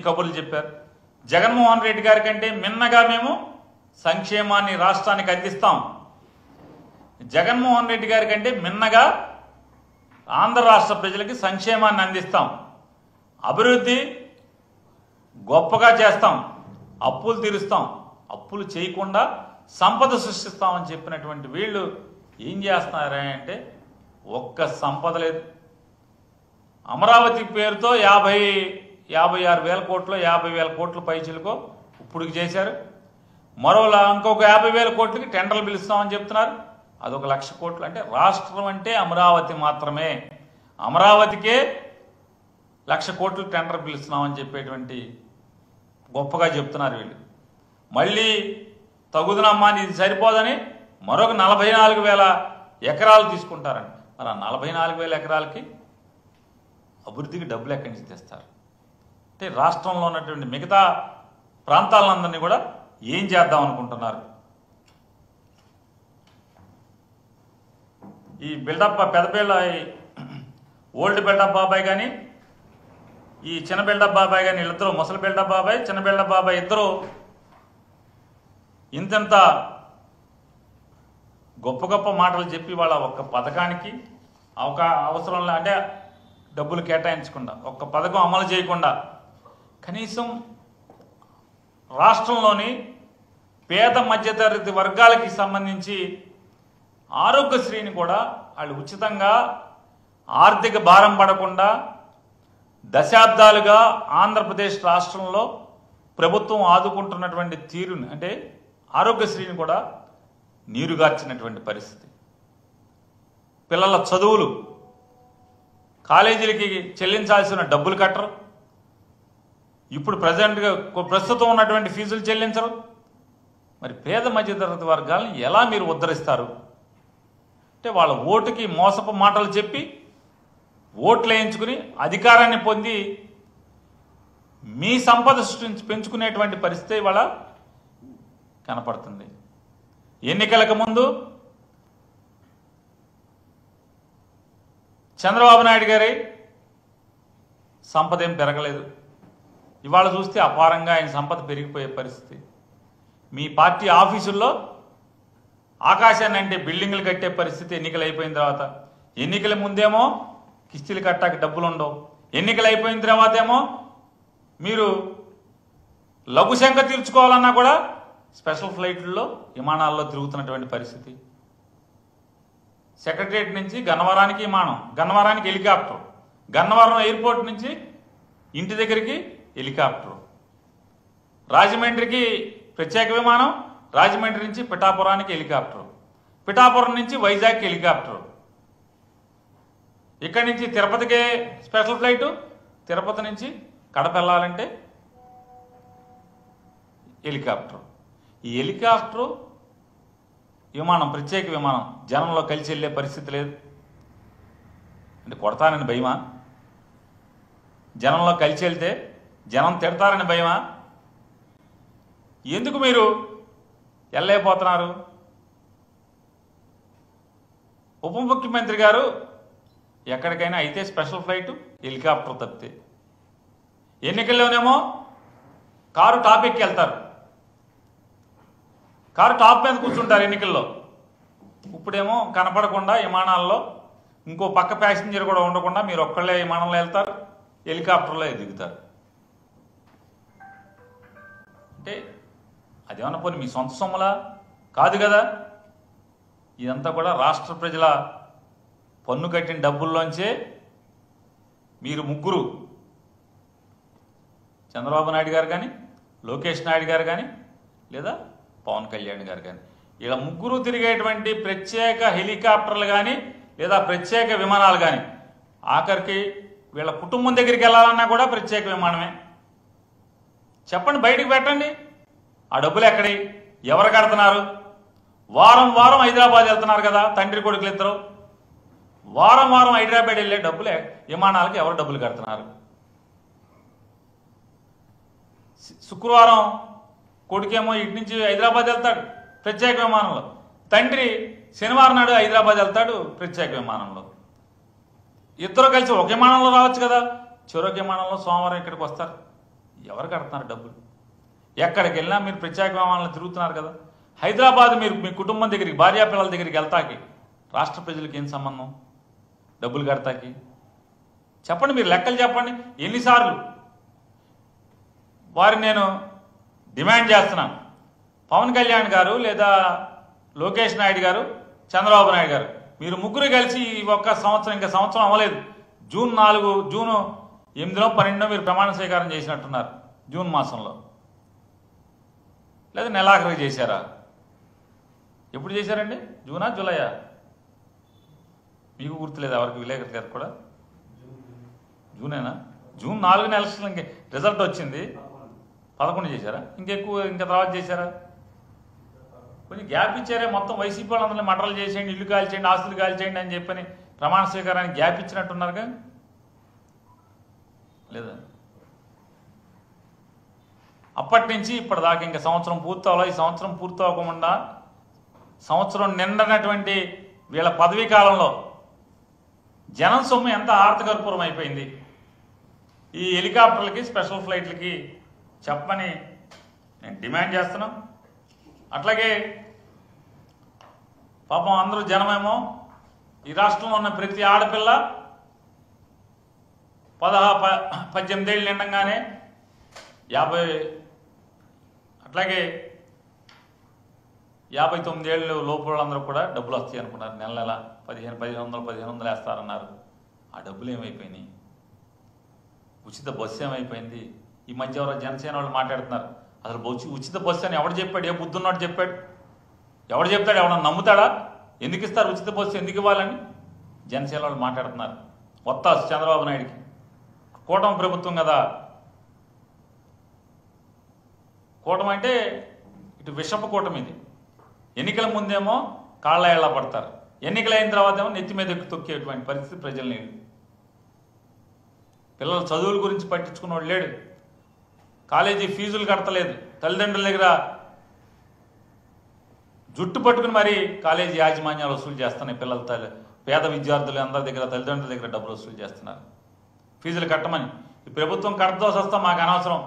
కబుర్లు చెప్పారు. జగన్మోహన్ రెడ్డి గారి కంటే మిన్నగా మేము సంక్షేమాన్ని రాష్ట్రానికి అందిస్తాం. జగన్మోహన్ రెడ్డి గారి కంటే మిన్నగా ఆంధ్ర రాష్ట్ర ప్రజలకి సంక్షేమాన్ని అందిస్తాం, అభివృద్ధి గొప్పగా చేస్తాం, అప్పులు తీరుస్తాం, అప్పులు చేయకుండా సంపద సృష్టిస్తామని చెప్పినటువంటి వీళ్ళు ఏం చేస్తున్నారా అంటే ఒక్క సంపద లేదు. అమరావతి పేరుతో 56,000 కోట్లు 50,000 కోట్ల పైచిలకు ఇప్పుడు చేశారు. మరోలా ఇంకొక 50,000 కోట్లకి టెండర్లు పిలుస్తామని చెప్తున్నారు. అదొక 1,00,000 కోట్లు. అంటే రాష్ట్రం అంటే అమరావతి మాత్రమే, అమరావతికే 1,00,000 కోట్లు టెండర్ పిలుస్తున్నామని చెప్పేటువంటి గొప్పగా చెప్తున్నారు వీళ్ళు. మళ్ళీ తగుదనమ్మా ఇది సరిపోదని మరొక 44,000 ఎకరాలు తీసుకుంటారండి. మరి ఆ 44,000 ఎకరాలకి అభివృద్ధికి డబ్బులు ఎక్కడి నుంచి తెస్తారు? అంటే రాష్ట్రంలో ఉన్నటువంటి మిగతా ప్రాంతాలందరినీ కూడా ఏం చేద్దాం అనుకుంటున్నారు? ఈ బిల్డప్ పెద్దపేళ్ళ ఓల్డ్ బిల్డప్ బాబాయ్ కానీ ఈ చిన్న బిల్డప్ బాబాయ్ కానీ వీళ్ళిద్దరూ, ముసలి బిల్డప్ బాబాయ్ చిన్న బిల్డప్ బాబాయ్ ఇద్దరు ఇంతంత గొప్ప గొప్ప మాటలు చెప్పి వాళ్ళ ఒక్క పథకానికి ఒక అవసరం అంటే డబ్బులు కేటాయించకుండా, ఒక్క పథకం అమలు చేయకుండా, కనీసం రాష్ట్రంలోని పేద మధ్యతరగతి వర్గాలకి సంబంధించి ఆరోగ్యశ్రీని కూడా వాళ్ళు ఉచితంగా ఆర్థిక భారం పడకుండా దశాబ్దాలుగా ఆంధ్రప్రదేశ్ రాష్ట్రంలో ప్రభుత్వం ఆదుకుంటున్నటువంటి తీరుని, అంటే ఆరోగ్యశ్రీని కూడా నీరుగార్చినటువంటి పరిస్థితి. పిల్లల చదువులు, కాలేజీలకి చెల్లించాల్సిన డబ్బులు కట్టరు, ఇప్పుడు ప్రస్తుతం ఉన్నటువంటి ఫీజులు చెల్లించరు. మరి పేద మధ్యతరగతి వర్గాలను ఎలా మీరు ఉద్ధరిస్తారు? అంటే వాళ్ళ ఓటుకి మోసపు మాటలు చెప్పి ఓట్లు వేయించుకుని అధికారాన్ని పొంది మీ సంపద పెంచుకునేటువంటి పరిస్థితి ఇవాళ కనపడుతుంది. ఎన్నికలకు ముందు చంద్రబాబు నాయుడు గారి సంపద ఏం పెరగలేదు. ఇవాళ చూస్తే అపారంగా ఆయన సంపద పెరిగిపోయే పరిస్థితి. మీ పార్టీ ఆఫీసుల్లో ఆకాశాన్ని అంటే బిల్డింగులు కట్టే పరిస్థితి ఎన్నికలు అయిపోయిన తర్వాత. ఎన్నికల ముందేమో కిస్తీలు కట్టాక డబ్బులు ఉండవు, ఎన్నికలు అయిపోయిన తర్వాత ఏమో మీరు లఘుశంక తీర్చుకోవాలన్నా కూడా స్పెషల్ ఫ్లైట్లలో విమానాల్లో తిరుగుతున్నటువంటి పరిస్థితి. సెక్రటరియట్ నుంచి గన్నవరానికి విమానం, గన్నవరానికి హెలికాప్టర్, గన్నవరం ఎయిర్పోర్ట్ నుంచి ఇంటి దగ్గరికి హెలికాప్టర్, రాజమండ్రికి ప్రత్యేక విమానం, రాజమండ్రి నుంచి పిఠాపురానికి హెలికాప్టర్, పిఠాపురం నుంచి వైజాగ్ హెలికాప్టర్, ఇక్కడి నుంచి తిరుపతికే స్పెషల్ ఫ్లైటు, తిరుపతి నుంచి కడప వెళ్ళాలంటే హెలికాప్టర్. ఈ హెలికాప్టరు విమానం, ప్రత్యేక విమానం జనంలో కలిసి వెళ్ళే పరిస్థితి లేదు. అంటే కొడతానని భయమా? జనంలో కలిసి వెళ్తే జనం తిడతారని భయమా? ఎందుకు మీరు వెళ్ళలేకపోతున్నారు? ఉప ముఖ్యమంత్రి గారు ఎక్కడికైనా అయితే స్పెషల్ ఫ్లైట్, హెలికాప్టర్ తప్పితే, ఎన్నికల్లోనేమో కారు టాప్ ఎక్కి వెళ్తారు, కారు టాప్ మీద కూర్చుంటారు ఎన్నికల్లో. ఇప్పుడేమో కనపడకుండా విమానాల్లో ఇంకో పక్క ప్యాసింజర్ కూడా ఉండకుండా మీరు ఒక్కళ్ళే విమానంలో వెళ్తారు, హెలికాప్టర్లో దిగుతారు. అంటే అదేమన్నా పోనీ మీ సొంత సొమ్ములా? కాదు కదా. ఇదంతా కూడా రాష్ట్ర ప్రజల పన్ను కట్టిన డబ్బుల్లోంచే మీరు ముగ్గురు, చంద్రబాబు నాయుడు గారు కానీ, లోకేష్ నాయుడు గారు కానీ, లేదా పవన్ కళ్యాణ్ గారు కానీ, ఇలా ముగ్గురు తిరిగేటువంటి ప్రత్యేక హెలికాప్టర్లు కానీ లేదా ప్రత్యేక విమానాలు కానీ, ఆఖరికి వీళ్ళ కుటుంబం దగ్గరికి వెళ్ళాలన్నా కూడా ప్రత్యేక విమానమే. చెప్పండి, బయటికి పెట్టండి. ఆ డబ్బులు ఎక్కడి, ఎవరు కడుతున్నారు? వారం వారం హైదరాబాద్ వెళ్తున్నారు కదా తండ్రి కొడుకులు ఇద్దరు, వారం వారం హైదరాబాద్ వెళ్ళే డబ్బులే విమానాలకు ఎవరు డబ్బులు కడుతున్నారు? శుక్రవారం కొడుకేమో ఇటు నుంచి హైదరాబాద్ వెళ్తాడు ప్రత్యేక విమానంలో, తండ్రి శనివారం నాడు హైదరాబాద్ వెళ్తాడు ప్రత్యేక విమానంలో. ఇద్దరు కలిసి ఒక విమానంలో రావచ్చు కదా, చెరొక విమానంలో సోమవారం ఇక్కడికి వస్తారు. ఎవరు కడుతున్నారు డబ్బులు? ఎక్కడికి వెళ్ళినా మీరు ప్రత్యేక విమానాలు తిరుగుతున్నారు కదా. హైదరాబాద్ మీరు మీ కుటుంబం దగ్గరికి, భార్యా పిల్లల దగ్గరికి వెళ్తాకి రాష్ట్ర ప్రజలకు ఏం సంబంధం? డబ్బులు కడతాకి చెప్పండి, మీరు లెక్కలు చెప్పండి. ఎన్నిసార్లు వారిని నేను డిమాండ్ చేస్తున్నాను. పవన్ కళ్యాణ్ గారు లేదా లోకేష్ నాయుడు గారు, చంద్రబాబు నాయుడు గారు, మీరు ముగ్గురు కలిసి ఒక్క సంవత్సరం, ఇంకా సంవత్సరం అవ్వలేదు, జూన్ 8 12 మీరు ప్రమాణ స్వీకారం చేసినట్టున్నారు. జూన్ మాసంలో లేదా నెలాఖరికి చేశారా? ఎప్పుడు చేశారండి? జూనా జూలైయా? మీకు గుర్తులేదు, ఎవరికి విలేకరు గారు కూడా? జూనేనా? జూన్ 4 ఎలక్షన్లకి రిజల్ట్ వచ్చింది, 11 చేశారా? ఇంకా తర్వాత చేశారా? కొంచెం గ్యాప్ ఇచ్చారే. మొత్తం వైసీపీ వాళ్ళందరినీ మటర్లు చేసేయండి, ఇల్లు కాల్చేయండి, ఆస్తులు కాల్చేయండి అని చెప్పని ప్రమాణ స్వీకారానికి గ్యాప్ ఇచ్చినట్టున్నారుగా, లేదా? అప్పటి నుంచి ఇప్పటిదాకా ఇంకా సంవత్సరం పూర్తవలా. ఈ సంవత్సరం పూర్తవకుండా సంవత్సరం నిండనటువంటి వీళ్ళ పదవీ కాలంలో జనం సొమ్ము ఎంత ఆర్థకర్పూరం అయిపోయింది. ఈ హెలికాప్టర్లకి, స్పెషల్ ఫ్లైట్లకి చెప్పమని నేను డిమాండ్ చేస్తున్నాం. అట్లాగే పాపం అందరూ జనమేమో ఈ రాష్ట్రంలో ఉన్న ప్రతి ఆడపిల్ల 18 ఏళ్ళు నిండంగానే 50, అట్లాగే 59 ఏళ్ళు లోపు వాళ్ళందరూ కూడా డబ్బులు వస్తాయి అనుకున్నారు. నెల 1500 వేస్తారన్నారు. ఆ డబ్బులు ఏమైపోయినాయి? ఉచిత బస్సు ఏమైపోయింది? ఈ మధ్య ఎవరో జనసేన వాళ్ళు మాట్లాడుతున్నారు. అసలు ఉచిత బస్సు అని ఎవడు చెప్పాడు? ఏ బుద్ధున్నట్టు చెప్పాడు? ఎవడు చెప్తాడు? ఎవడన్నా నమ్ముతాడా? ఎందుకు ఇస్తారు ఉచిత బస్సు? ఎందుకు ఇవ్వాలని జనసేన వాళ్ళు మాట్లాడుతున్నారు. వత్తాసు చంద్రబాబు నాయుడికి. కూటమి ప్రభుత్వం కదా. కూటమి అంటే ఇటు విషపు కూటమి ఇది. ఎన్నికల ముందేమో కాళ్ళ ఏళ్ళ పడతారు, ఎన్నికలైన తర్వాత ఏమో నెత్తి మీద ఎక్కు తొక్కేటువంటి పరిస్థితి ప్రజల్ని. పిల్లల చదువుల గురించి పట్టించుకున్నవాడు లేడు, కాలేజీ ఫీజులు కడతలేదు, తల్లిదండ్రుల దగ్గర జుట్టు పట్టుకుని మరీ కాలేజీ యాజమాన్యాలు వసూలు చేస్తున్నాయి. పేద విద్యార్థులు అందరి దగ్గర, తల్లిదండ్రుల దగ్గర డబ్బులు వసూలు చేస్తున్నారు ఫీజులు కట్టమని. ఈ ప్రభుత్వం కట్టదోసి వస్తాం, మాకు అనవసరం.